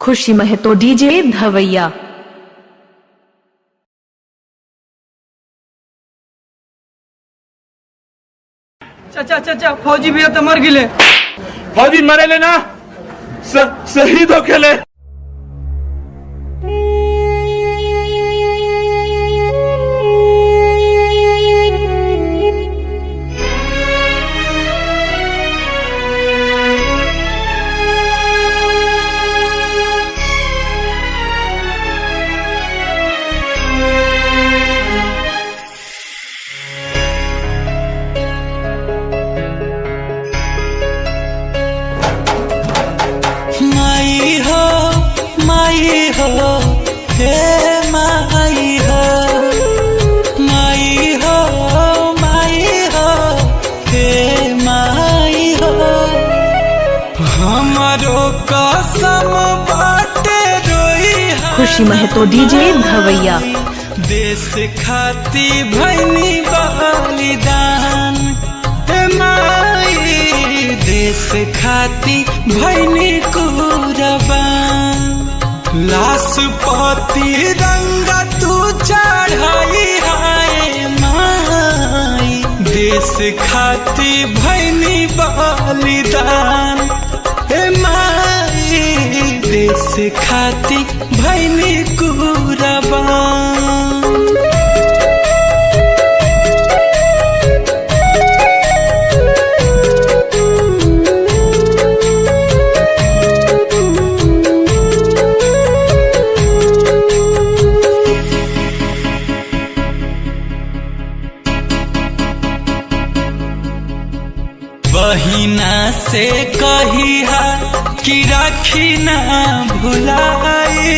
खुशी Mahato DJ धवैया। चाचा चाचा फौजी भैया तो मर गिले। फौजी मरे ले ना, शहीद हो खेले। माई हो हे माई हो, माई हो माई हो हे माई हो। हमारो कसम बाटे रोई खुशी महतो डीजे धवैया। देश खाती भैनी बलिदान हे माई, देश खाती भैनी कुर्बान। लाश पति रंगा तू चढ़ाई हाय माई, देश खाती भैनी बलिदान हे माई, देश खाती भैनी कुर्बान। बहिना से कहिया कि राखी ना भुलाई,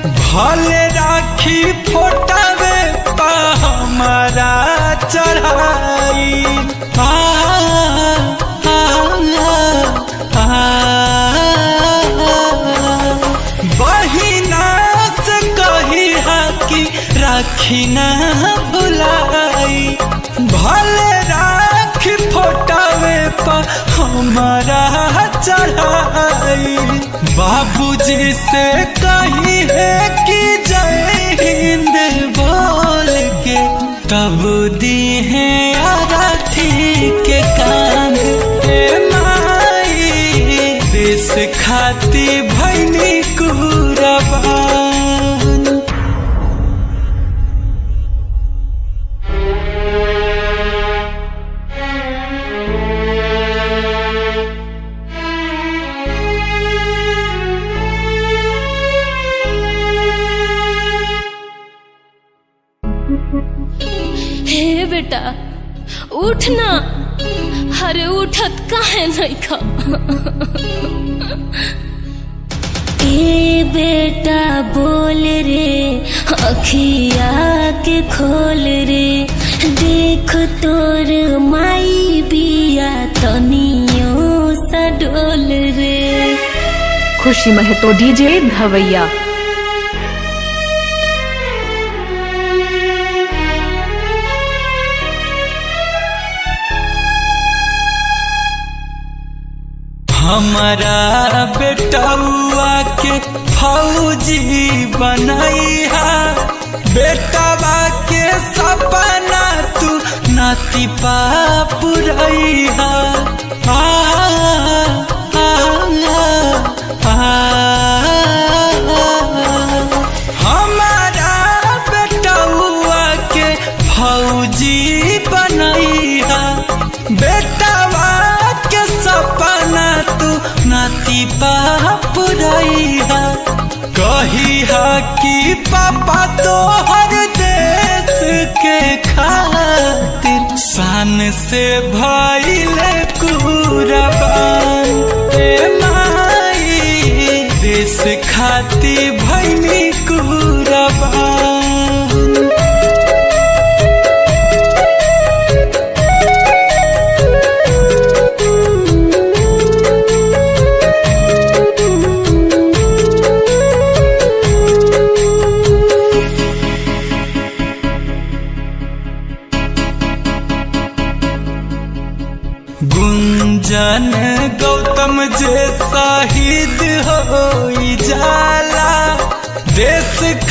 भले राखी फोटावे पा हमारा चढ़ाई। बहिना से कहिया कि राखी ना भुलाई, भले राखी फोटावे पा हमारा चढ़ाई। बाबूजी से कही है कि जय हिंद बोल के तब दी है आरती के कान हे माई, देश खाती भैनी कुर्बान। हे बेटा उठ ना, अरे उठत काहे नहीं खा। ए बेटा बोल रे, अखिया के खोल रे, देख तोर माई बिया तनियो सा डोल रे। खुशी महतो डीजे धवैया। हमारा बेटवा के फौजी बनैहा, बेटवा के सपना तू नाती पुरैहा। हमारा बेटवा के फौजी बनैहा, बेटवा के सपना तू नाती पुरैहा। कहिहा कि पापा तोहर देश के खातिर शान से भइले कुर्बान हे माई, देश खाती भइनी कुर्बान। गुंजन गौतम जे शहीद हो जा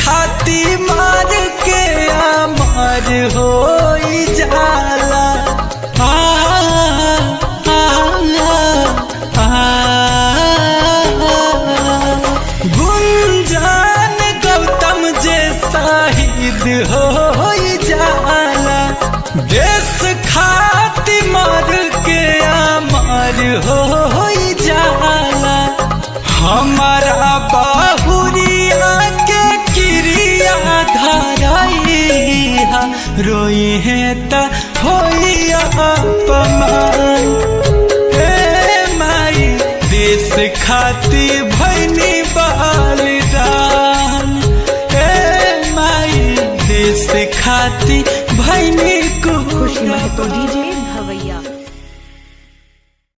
खाती मार के अमर हो जाला। गुंजान गौतम जे शहीद हो जाला। देश खाती मार के अमर हो जाला। हमारा बाहुरिया के क्रिया धराइहा रोई है त होई अपमान। हे माई देश खाती भैनी बलिदान। हे माई देश खाती भैनी खुशी महतो डीजे